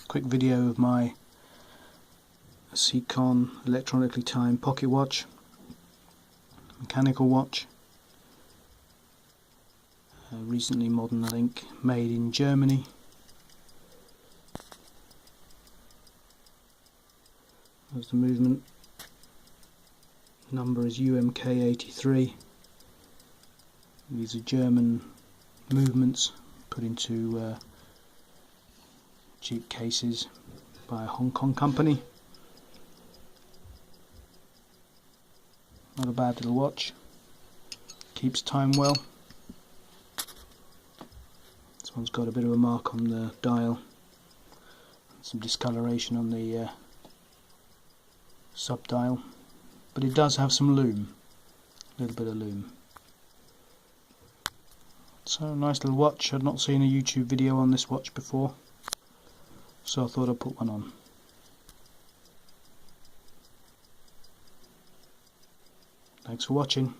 quick video of my Aseikon electronically timed pocket watch, mechanical watch, recently modern I think, made in Germany. There's the movement, number is UMK83. These are German movements put into cheap cases by a Hong Kong company. Not a bad little watch, keeps time well. This one's got a bit of a mark on the dial, some discoloration on the sub dial, but it does have some lume, a little bit of lume. So nice little watch. I'd not seen a YouTube video on this watch before, so I thought I'd put one on. Thanks for watching.